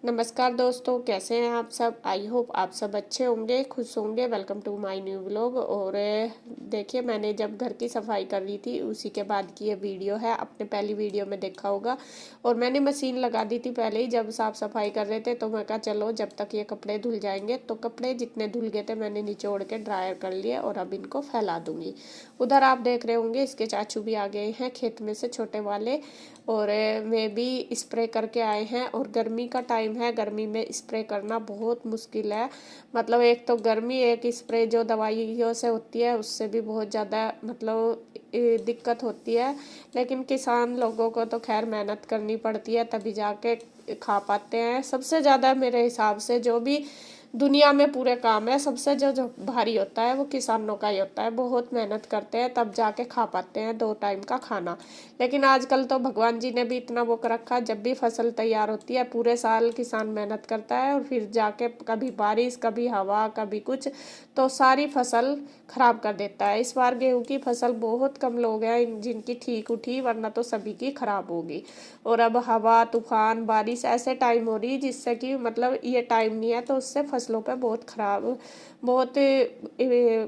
नमस्कार दोस्तों, कैसे हैं आप सब। आई होप आप सब अच्छे होंगे, खुश होंगे। Welcome to my new vlog. और देखिए, मैंने जब घर की सफाई कर रही थी उसी के बाद की ये वीडियो है। आपने पहली वीडियो में देखा होगा। और मैंने मशीन लगा दी थी पहले ही, जब साफ़ सफाई कर रहे थे। तो मैं कहा चलो जब तक ये कपड़े धुल जाएंगे। तो कपड़े जितने धुल गए थे मैंने निचोड़ के ड्रायर कर लिए और अब इनको फैला दूंगी। उधर आप देख रहे होंगे इसके चाचू भी आ गए हैं खेत में से, छोटे वाले। और वे भी स्प्रे करके आए हैं। और गर्मी का टाइम है, गर्मी में स्प्रे करना बहुत मुश्किल है। मतलब एक तो गर्मी, एक स्प्रे जो दवाइयों से होती है उससे भी बहुत ज़्यादा मतलब दिक्कत होती है। लेकिन किसान लोगों को तो खैर मेहनत करनी पड़ती है, तभी जाके खा पाते हैं। सबसे ज़्यादा मेरे हिसाब से जो भी दुनिया में पूरे काम है, सबसे जो जो भारी होता है वो किसानों का ही होता है। बहुत मेहनत करते हैं तब जाके खा पाते हैं 2 टाइम का खाना। लेकिन आजकल तो भगवान जी ने भी इतना वो कर रखा, जब भी फसल तैयार होती है पूरे साल किसान मेहनत करता है और फिर जाके कभी बारिश, कभी हवा, कभी कुछ, तो सारी फसल खराब कर देता है। इस बार गेहूं की फसल बहुत कम लोग हैं जिनकी ठीक उठी, वरना तो सभी की खराब होगी। और अब हवा, तूफान, बारिश ऐसे टाइम हो रही जिससे कि मतलब ये टाइम नहीं है, तो उससे फसलों पे बहुत खराब, बहुत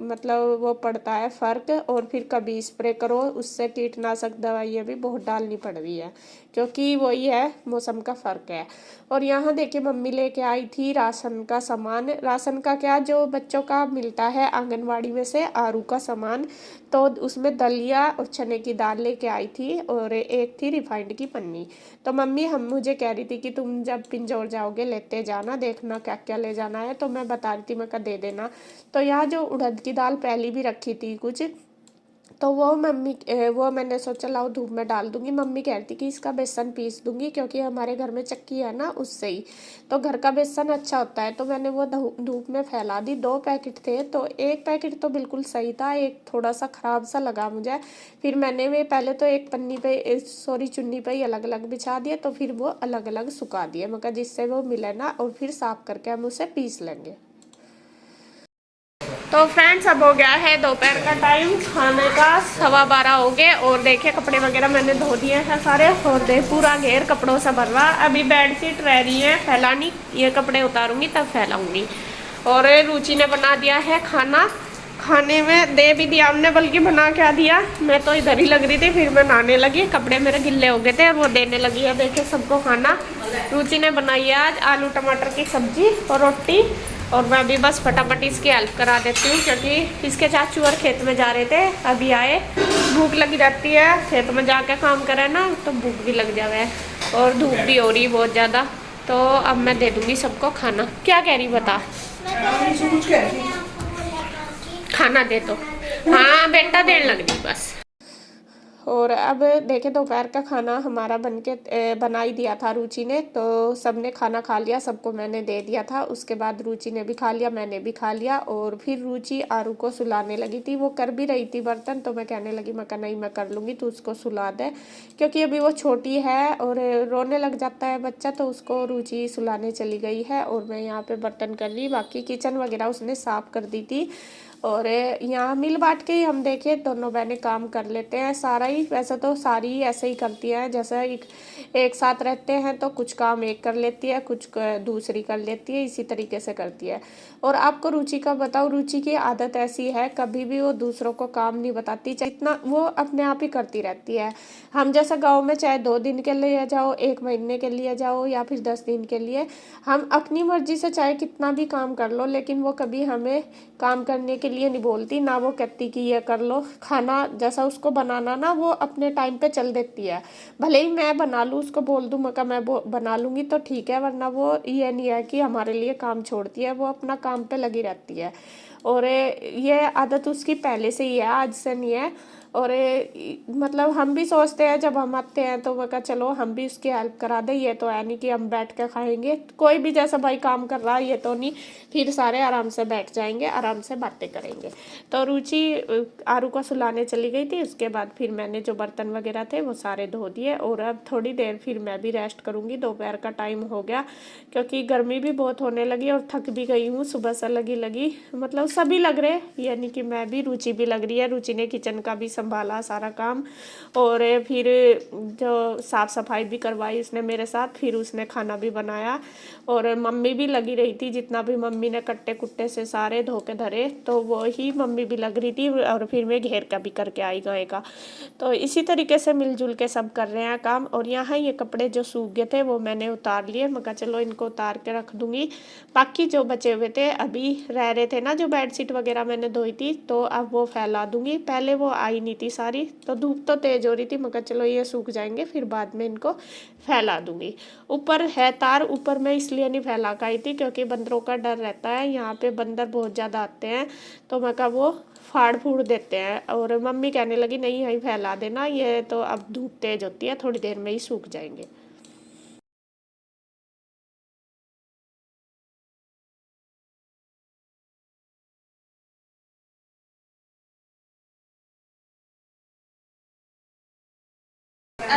मतलब वो पड़ता है फर्क। और फिर कभी स्प्रे करो, उससे कीटनाशक दवाइयाँ भी बहुत डालनी पड़ रही है, क्योंकि वही है, मौसम का फ़र्क है। और यहाँ देखिए मम्मी लेके आई थी राशन का सामान। राशन का क्या, जो बच्चों का मिलता है आंगनवाड़ी में से आरू का सामान। तो उसमें दलिया और चने की दाल लेके आई थी और एक थी रिफाइंड की पन्नी। तो मम्मी हम मुझे कह रही थी कि तुम जब पिंजौर जाओगे लेते जाना, देखना क्या क्या ले जाना है। तो मैं बता रही थी, मैं कहा दे देना। तो यहाँ जो उड़द की दाल पहली भी रखी थी कुछ, तो वो मैंने सोचा लाओ धूप में डाल दूंगी। मम्मी कह रही थी कि इसका बेसन पीस दूंगी, क्योंकि हमारे घर में चक्की है ना, उससे ही तो घर का बेसन अच्छा होता है। तो मैंने वो धूप में फैला दी। 2 पैकेट थे, तो एक पैकेट तो बिल्कुल सही था, एक थोड़ा सा खराब सा लगा मुझे। फिर मैंने वे पहले तो एक पन्नी पे, सॉरी चुन्नी पे ही अलग अलग बिछा दिए, तो फिर वो अलग अलग सुखा दिए, मगर जिससे वो मिले ना, और फिर साफ करके हम उसे पीस लेंगे। तो फ्रेंड्स, अब हो गया है दोपहर का टाइम, खाने का 12:15 हो गए। और देखिए कपड़े वगैरह मैंने धो दिए हैं सारे, और देख पूरा घेर कपड़ों से भर रहा। अभी बेडशीट रह रही है फैलानी, ये कपड़े उतारूंगी तब फैलाऊंगी। और रुचि ने बना दिया है खाना, खाने में दे भी दिया हमने, बल्कि बना क्या दिया, मैं तो इधर ही लग रही थी, फिर मैं नहाने लगी, कपड़े मेरे गिल्ले हो गए थे और वो देने लगी है। देखिए सबको खाना रुचि ने बनाई है आज, आलू टमाटर की सब्जी और रोटी। और मैं अभी बस फटाफट इसकी हेल्प करा देती हूँ, क्योंकि इसके चाचू और खेत में जा रहे थे, अभी आए। भूख लगी रहती है, खेत में जाके काम करे ना तो भूख भी लग जावे, और धूप भी हो रही बहुत ज़्यादा। तो अब मैं दे दूँगी सबको खाना। क्या कह रही बता, खाना दे तो। हाँ बेटा, देने लग रही बस। और अब देखे दोपहर का खाना हमारा बना ही दिया था रुचि ने। तो सबने खाना खा लिया, सबको मैंने दे दिया था। उसके बाद रुचि ने भी खा लिया, मैंने भी खा लिया। और फिर रुचि आरू को सुलाने लगी थी, वो कर भी रही थी बर्तन। तो मैं कहने लगी, मैं कहा नहीं मैं कर लूँगी, तू उसको सुला दे, क्योंकि अभी वो छोटी है और रोने लग जाता है बच्चा। तो उसको रुचि सुलाने चली गई है और मैं यहाँ पे बर्तन कर रही। बाकी किचन वगैरह उसने साफ़ कर दी थी। और यहाँ मिल बांट के ही हम देखे दोनों बहनें काम कर लेते हैं सारा ही। वैसे तो सारी ऐसे ही करती हैं, जैसे एक साथ रहते हैं तो कुछ काम एक कर लेती है, कुछ दूसरी कर लेती है, इसी तरीके से करती है। और आपको रुचि का बताओ, रुचि की आदत ऐसी है, कभी भी वो दूसरों को काम नहीं बताती, जितना वो अपने आप ही करती रहती है। हम जैसे गाँव में चाहे 2 दिन के लिए जाओ, 1 महीने के लिए जाओ, या फिर 10 दिन के लिए, हम अपनी मर्जी से चाहे कितना भी काम कर लो, लेकिन वो कभी हमें काम करने के लिए नहीं बोलती ना। वो कहती कि ये कर लो, खाना जैसा उसको बनाना ना, वो अपने टाइम पे चल देती है। भले ही मैं बना लूँ, उसको बोल दूँ मैं बना लूँगी तो ठीक है, वरना वो ये नहीं है कि हमारे लिए काम छोड़ती है, वो अपना काम पे लगी रहती है। और ये आदत उसकी पहले से ही है, आज से नहीं है। और मतलब हम भी सोचते हैं जब हम आते हैं तो मैं कहा चलो हम भी उसकी हेल्प करा दें। ये तो है नहीं कि हम बैठ के खाएंगे, कोई भी जैसा भाई काम कर रहा है ये तो नहीं, फिर सारे आराम से बैठ जाएंगे, आराम से बातें करेंगे। तो रुचि आरू को सुलाने चली गई थी। उसके बाद फिर मैंने जो बर्तन वगैरह थे वो सारे धो दिए। और अब थोड़ी देर फिर मैं भी रेस्ट करूँगी, दोपहर का टाइम हो गया, क्योंकि गर्मी भी बहुत होने लगी और थक भी गई हूँ सुबह से लगी मतलब सभी लग रहे, यानी कि मैं भी, रुचि भी लग रही है। रुचि ने किचन का भी संभाला सारा काम, और फिर जो साफ़ सफाई भी करवाई उसने मेरे साथ, फिर उसने खाना भी बनाया। और मम्मी भी लगी रही थी, जितना भी मम्मी ने कट्टे कुट्टे से सारे धो के धरे तो वो ही मम्मी भी लग रही थी, और फिर मैं घेर का भी करके आई गाय का। तो इसी तरीके से मिलजुल के सब कर रहे हैं काम। और यहाँ ये कपड़े जो सूख गए थे वो मैंने उतार लिए, मैं कहा चलो इनको उतार के रख दूंगी। बाकी जो बचे हुए थे अभी रह रहे थे ना, जो बेडशीट वगैरह मैंने धोई थी, तो अब वो फैला दूंगी। पहले वो आई नहीं थी सारी, तो धूप तो तेज हो रही थी, मैं कहा चलो ये सूख जाएंगे फिर बाद में इनको फैला दूंगी। ऊपर है तार, ऊपर मैं इसलिए नहीं फैला पाई थी क्योंकि बंदरों का डर रहता है, यहाँ पे बंदर बहुत ज़्यादा आते हैं, तो मैं कहा वो फाड़ फूड़ देते हैं। और मम्मी कहने लगी नहीं यहीं फैला देना, ये तो अब धूप तेज होती है, थोड़ी देर में ही सूख जाएंगे।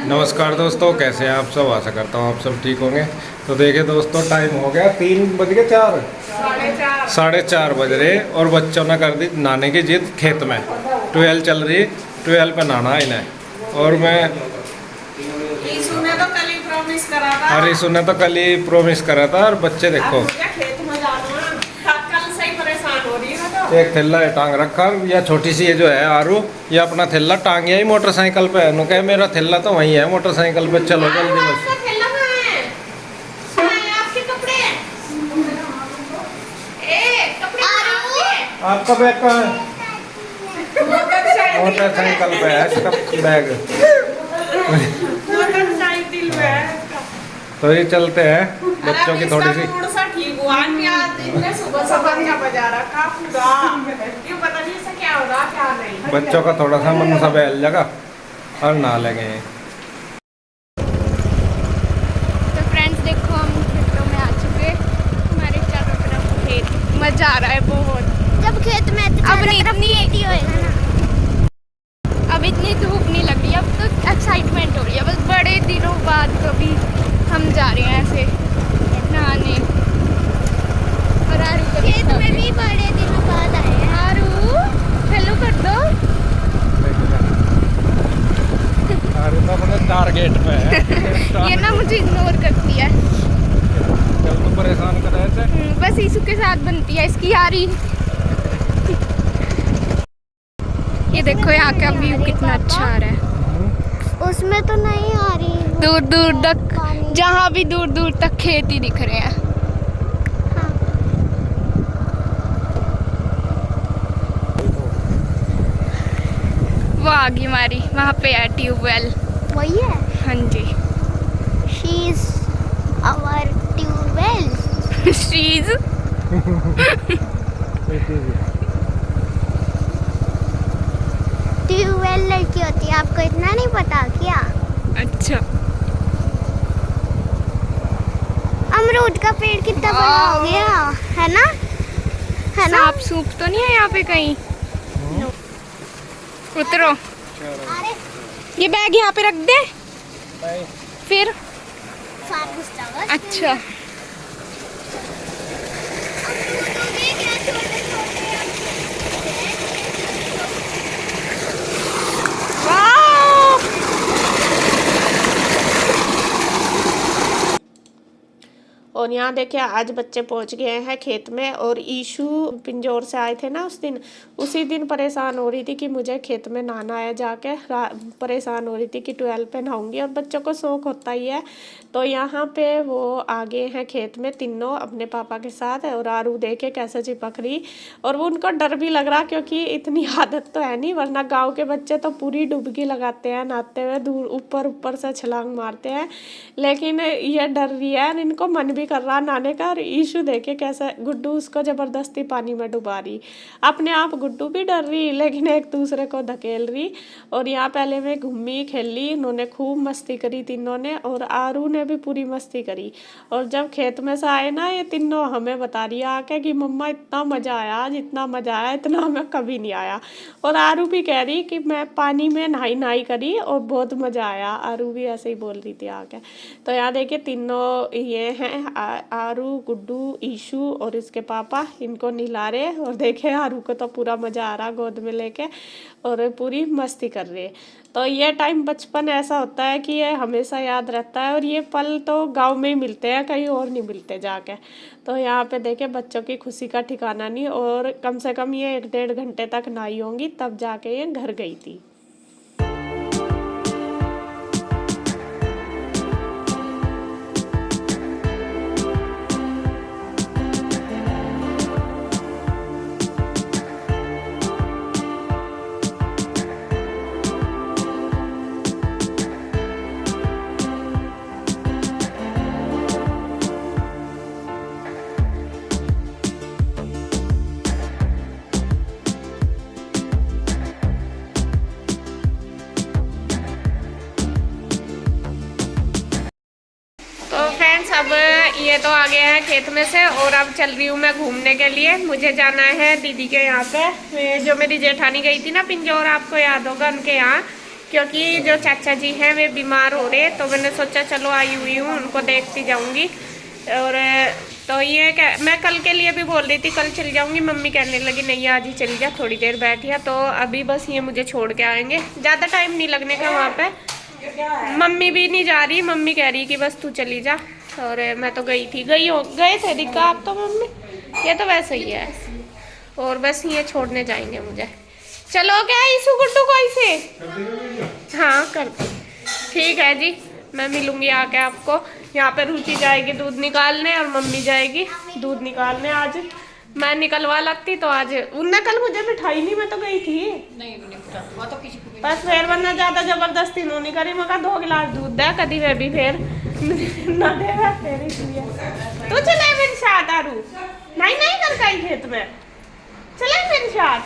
नमस्कार दोस्तों, कैसे हैं आप सब। आशा करता हूँ आप सब ठीक होंगे। तो देखिए दोस्तों, टाइम हो गया 3 बज के 4 साढ़े 4 बज रहे, और बच्चों ने कर दी नहाने की जिद खेत में। 12 चल रही, 12 पे नहाना है इन्हें। और मैं ईशु ने तो कल ही प्रॉमिस करा था, और ईशु ने तो कल ही प्रॉमिस करा था, और बच्चे देखो खेत में जाना, कल से ही परेशान हो रही है। तो एक थैला है टांग रखा, या छोटी सी ये जो है आरू, ये अपना थैला टांग ही मोटरसाइकिल पे। नु कहे मेरा थैला तो वहीं है मोटरसाइकिल पे, चलो जल्दी बस। आपका बैग कहाँ है? मोटरसाइकिल पे है इसका बैग। तो ये चलते हैं बच्चों की थोड़ी सी। ठीक हुआ सुबह सुबह क्या बजा रखा पूरा, ये पता नहीं इससे क्या हो रहा क्या नहीं। बच्चों का थोड़ा सा मन सा बहल जगह और नहा लेंगे। तो फ्रेंड्स देखो, हम खेतों में आ चुके, हमारे चारों तरफ खेत, मजा आ रहा है बहुत। जब खेत में अब नहीं इतनी होएगा ना, अब इतनी धूप नहीं लग रही, अब तो एक्साइटमेंट हो रही है। बस बड़े दिनों बाद कभी हम जा रहे हैं ऐसे नहाने। और आरू खेत में भी बड़े दिनों बाद आए हैं। आरू हेलो कर दो। आरू तो अपने टारगेट पे है। ये ना मुझे इग्नोर करती है, कल तो परेशान कर रहे थे। बस ईशु के साथ बनती है इसकी यारी। ये देखो यहाँ का व्यू कितना अच्छा आ रहा है। उसमें तो नहीं आ रही, दूर दूर तक, जहाँ भी दूर दूर तक खेत ही दिख रहे हैं। हाँ। वो आ गई हमारी, वहाँ पे है ट्यूबवेल। वही है, हाँ जी। She is our tubewell. She's tubewell लड़की होती है, आपको इतना नहीं पता क्या? अच्छा, अमरूद का पेड़ कितना बड़ा हो गया है ना, है ना? सांप सूप तो नहीं है यहाँ पे कहीं? उतरो, अरे ये बैग यहाँ पे रख दे फिर। सांप घुसता होगा। अच्छा, अमरूदों में क्या छोटे-छोटे वाह! और यहाँ देखिए आज बच्चे पहुँच गए हैं खेत में, और ईशु पिंजौर से आए थे ना उस दिन, उसी दिन परेशान हो रही थी कि मुझे खेत में नहाना है जाके, परेशान हो रही थी कि 12 पे नहाऊंगी, और बच्चों को शौक होता ही है। तो यहाँ पे वो आ गए हैं खेत में तीनों अपने पापा के साथ, और आरू देखे कैसे चिपक रही, और वो उनको डर भी लग रहा क्योंकि इतनी आदत तो है नहीं, वरना गाँव के बच्चे तो पूरी डुबकी लगाते हैं नहाते हुए, दूर ऊपर ऊपर से छलांग मारते हैं, लेकिन ये डर रही है, इनको मन भी कर रहा नहाने का। और ईशु देखे कैसे गुड्डू उसको जबरदस्ती पानी में डुबा रही, अपने आप गुड्डू भी डर रही लेकिन एक दूसरे को धकेल रही। और यहाँ पहले में घूमी खेली, उन्होंने खूब मस्ती करी तीनों ने, और आरू ने भी पूरी मस्ती करी। और जब खेत में से आए ना, ये तीनों हमें बता रही आके कि मम्मा इतना मजा आया, जितना मजा आया इतना हमें कभी नहीं आया। और आरू भी कह रही कि मैं पानी में नहाई नहाई करी और बहुत मजा आया, आरू भी ऐसे ही बोल रही थी आके। तो यहाँ देखिए तीनों ये हैं आरू, गुड्डू, ईशू और इसके पापा इनको नहला रहे हैं। और देखे आरू को तो पूरा मज़ा आ रहा गोद में लेके और पूरी मस्ती कर रही है। तो ये टाइम बचपन ऐसा होता है कि ये हमेशा याद रहता है और ये पल तो गांव में ही मिलते हैं, कहीं और नहीं मिलते जाके। तो यहाँ पे देखे बच्चों की खुशी का ठिकाना नहीं। और कम से कम ये 1-1.5 घंटे तक नहाई होंगी तब जाके ये घर गई थी। अब ये तो आ गया है खेत में से और अब चल रही हूँ मैं घूमने के लिए। मुझे जाना है दीदी के यहाँ पे, जो मेरी जेठानी गई थी ना पिंजौर, आपको याद होगा उनके यहाँ, क्योंकि जो चाचा जी हैं वे बीमार हो रहे। तो मैंने सोचा चलो आई हुई हूँ उनको देखती जाऊँगी। और तो ये मैं कल के लिए भी बोल रही थी कल चली जाऊँगी, मम्मी कहने लगी नहीं आज ही चली जा, थोड़ी देर बैठिया। तो अभी बस ये मुझे छोड़ के आएंगे, ज़्यादा टाइम नहीं लगने का वहाँ पे। मम्मी भी नहीं जा रही, मम्मी कह रही कि बस तू चली जा। और मैं तो गई थे दिक्कत आप तो मम्मी, ये तो वैसे ही है। और बस ये छोड़ने जाएंगे मुझे। चलो क्या ईशु गुड्डू को ऐसे हाँ कर ठीक है जी, मैं मिलूंगी आके आपको। यहाँ पे रुचि जाएगी दूध निकालने और मम्मी जाएगी दूध निकालने। आज मैं निकलवा लाती तो आज उनने कल मुझे मिठाई नहीं, मैं तो गई थी नहीं तो किसी को बस फिर वरना ज्यादा जबरदस्ती नहीं करी। मैं 2 गिलास दूध दे कदी वे भी फिर ना दे फिर इसलिए तो चले मेरे साथ आरू नहीं कर कहीं खेत में चले मेरे साथ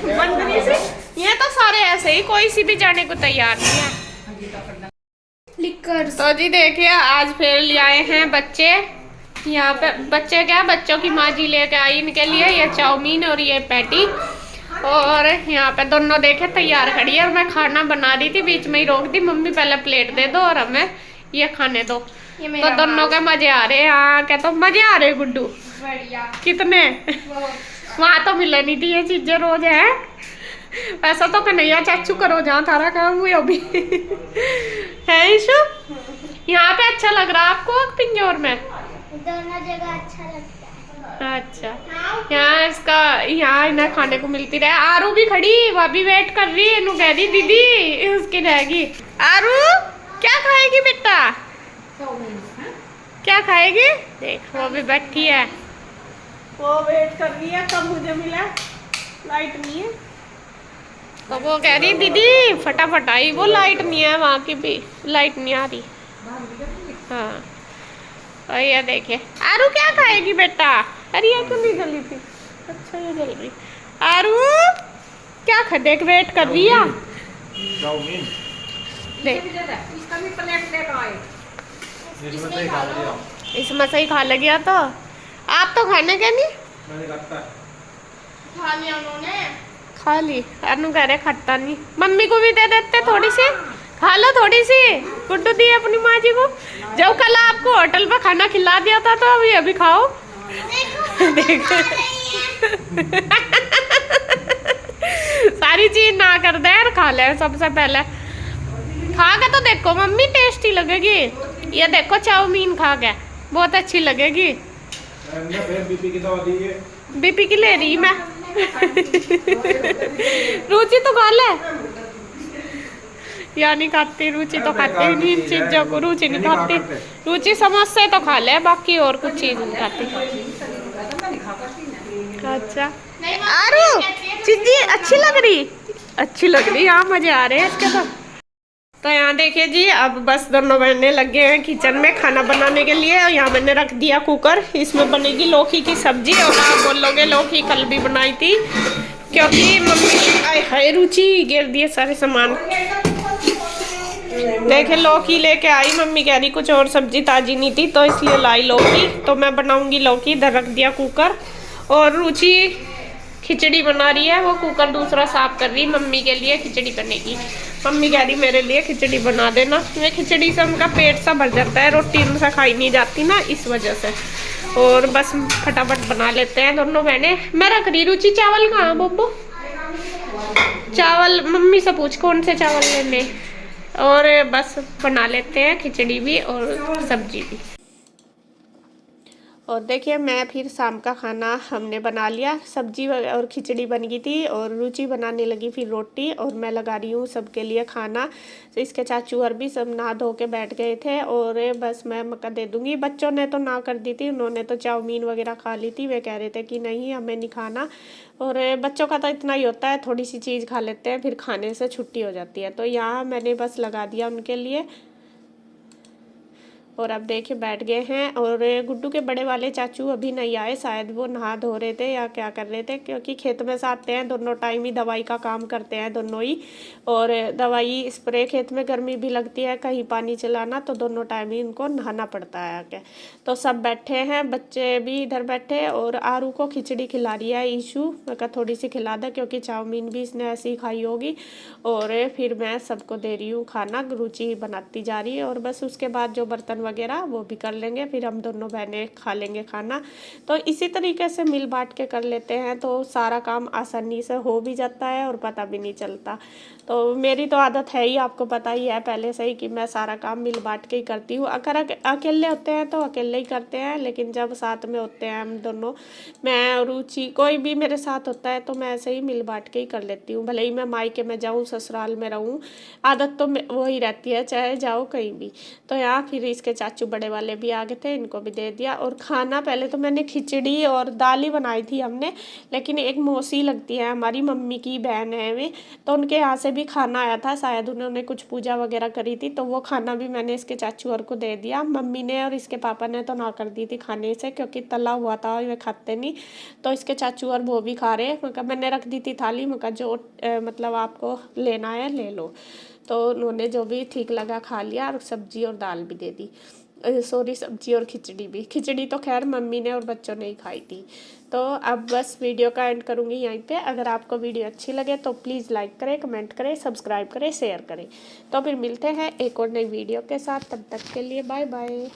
बंदरी से। ये तो सारे ऐसे ही, कोई सी भी जाने को तैयार नहीं है। लिखकर तो जी देखिए आज फिर ले आए हैं बच्चे। यहाँ पे बच्चे क्या, बच्चों की माँ जी लेके आई इनके लिए ये चाउमीन और ये पैटी। और यहाँ पे दोनों देखे तैयार खड़ी है और मैं खाना बना रही थी, बीच में ही रोक दी, मम्मी पहले प्लेट दे दो और हमें ये खाने दो। तो दोनों के मजे आ रहे हैं। हाँ क्या तो मजे आ रहे गुड्डू कितने वहाँ तो मिले नहीं थी ये चीजें रोज है। ऐसा तो कन्हैया चाचू करो जहाँ थारा काम हुए अभी है ईशु। यहाँ पे अच्छा लग रहा है आपको पिंजौर में? दोनों जगह अच्छा लगता है। अच्छा यहाँ इसका यहाँ इन्हें खाने को मिलती रहे। आरू भी खड़ी, वह भी वेट कर रही है, इन्हों कह रही दीदी उसकी रहेगी। आरू क्या खाएगी बेटा, क्या खाएगी? देख वो भी बैठी है, वो वेट कर रही है कब मुझे मिला। लाइट नहीं है तो वो कह रही दीदी फटाफट आई। वो लाइट नहीं है, वहाँ की भी लाइट नहीं आ रही। हाँ और ये देखिए आरू क्या खाएगी बेटा। अरे ये क्यों नहीं जली थी, अच्छा ये जल रही। आरू क्या खा, देख वेट कर रही है देख। इसमें से ही खा ले गया। तो आप तो खाने के नहीं खा लिया उन्होंने, खा ली। अनु कह रहे खट्टा नहीं, मम्मी को भी दे देते थोड़ी सी, खा लो थोड़ी सी। गुड्डू दी अपनी माँ जी को, जब कल आपको होटल पे खाना खिला दिया था तो अभी अभी खाओ। देखो सारी चीज ना कर दे और खा ले। सबसे पहले खा के तो देखो मम्मी टेस्टी लगेगी। ये देखो चाउमीन खा के बहुत अच्छी लगेगी। बीपी की ले रही मैं रुचि तो खा ले, या नहीं खाती रुचि तो खाती नहीं इन चीजों को। रुचि नहीं खाती, रुचि समोसे तो खा ले, बाकी और कुछ चीज नहीं खाती। अच्छा आरू चीजी अच्छी लग रही, यहाँ मजे आ रहे हैं इसके। तो यहाँ देखिए जी अब बस दोनों बहने लगे हैं किचन में खाना बनाने के लिए। और यहाँ मैंने रख दिया कुकर, इसमें बनेगी लौकी की सब्जी। और आप बोलोगे लौकी कल भी बनाई थी, क्योंकि मम्मी आए हाय रुचि गिर दिए सारे सामान। देखे लौकी लेके आई, मम्मी कह रही कुछ और सब्जी ताजी नहीं थी तो इसलिए लाई लौकी। तो मैं बनाऊंगी लौकी, इधर रख दिया कुकर। और रुचि खिचड़ी बना रही है, वो कुकर दूसरा साफ कर रही, मम्मी के लिए खिचड़ी बनेगी। मम्मी कह रही मेरे लिए खिचड़ी बना देना। मैं खिचड़ी से उनका पेट सा भर जाता है, रोटी उनसे खाई नहीं जाती ना, इस वजह से। और बस फटाफट बना लेते हैं दोनों बहनें। मैं रख रही रुचि, चावल कहाँ बब्बू? चावल मम्मी से पूछ कौन से चावल लेने। और बस बना लेते हैं खिचड़ी भी और सब्जी भी। और देखिए मैं फिर शाम का खाना हमने बना लिया, सब्जी और खिचड़ी बन गई थी और रुचि बनाने लगी फिर रोटी, और मैं लगा रही हूँ सबके लिए खाना। तो इसके चाचू और भी सब नहा धो के बैठ गए थे और बस मैं मक्का दे दूँगी। बच्चों ने तो ना कर दी थी, उन्होंने तो चाउमीन वगैरह खा ली थी। वे कह रहे थे कि नहीं हमें नहीं खाना, और बच्चों का तो इतना ही होता है, थोड़ी सी चीज़ खा लेते हैं फिर खाने से छुट्टी हो जाती है। तो यहाँ मैंने बस लगा दिया उनके लिए, और अब देखिए बैठ गए हैं। और गुड्डू के बड़े वाले चाचू अभी नहीं आए, शायद वो नहा धो रहे थे या क्या कर रहे थे, क्योंकि खेत में से आते हैं दोनों टाइम ही दवाई का काम करते हैं दोनों ही। और दवाई स्प्रे खेत में गर्मी भी लगती है, कहीं पानी चलाना, तो दोनों टाइम ही उनको नहाना पड़ता है आके। तो सब बैठे हैं, बच्चे भी इधर बैठे, और आरू को खिचड़ी खिला रही है ईशू। मैं कहा थोड़ी सी खिला दे, क्योंकि चाउमीन भी इसने ऐसी ही खाई होगी। और फिर मैं सबको दे रही हूँ खाना, रुचि बनाती जा रही है। और बस उसके बाद जो बर्तन वगैरह वो भी कर लेंगे, फिर हम दोनों बहनें खा लेंगे खाना। तो इसी तरीके से मिल बांट के कर लेते हैं, तो सारा काम आसानी से हो भी जाता है और पता भी नहीं चलता। तो मेरी तो आदत है ही, आपको पता ही है पहले से ही, कि मैं सारा काम मिल बांट के ही करती हूँ। अगर अकेले होते हैं तो अकेले ही करते हैं, लेकिन जब साथ में होते हैं हम दोनों, मैं और रुचि, कोई भी मेरे साथ होता है, तो मैं ऐसे ही मिल बांट के ही कर लेती हूँ। भले ही मैं मायके में जाऊँ, ससुराल में रहूँ, आदत तो वही रहती है, चाहे जाओ कहीं भी। तो यहाँ फिर इसके चाचू बड़े वाले भी आ गए थे, इनको भी दे दिया। और खाना पहले तो मैंने खिचड़ी और दाल ही बनाई थी हमने, लेकिन एक मौसी लगती है हमारी, मम्मी की बहन है वे, तो उनके यहाँ से भी खाना आया था, शायद उन्होंने कुछ पूजा वगैरह करी थी, तो वो खाना भी मैंने इसके चाचू और को दे दिया। मम्मी ने और इसके पापा ने तो ना कर दी थी खाने से, क्योंकि तला हुआ था वे खाते नहीं। तो इसके चाचू और वो भी खा रहे, मतलब मैंने रख दी थी थाली, मतलब जो मतलब आपको लेना है ले लो। तो उन्होंने जो भी ठीक लगा खा लिया, और सब्जी और दाल भी दे दी, सॉरी सब्जी और खिचड़ी भी। खिचड़ी तो खैर मम्मी ने और बच्चों ने ही खाई थी। तो अब बस वीडियो का एंड करूँगी यहीं पे। अगर आपको वीडियो अच्छी लगे तो प्लीज़ लाइक करें, कमेंट करें, सब्सक्राइब करें, शेयर करें। तो फिर मिलते हैं एक और नई वीडियो के साथ, तब तक के लिए बाय बाय।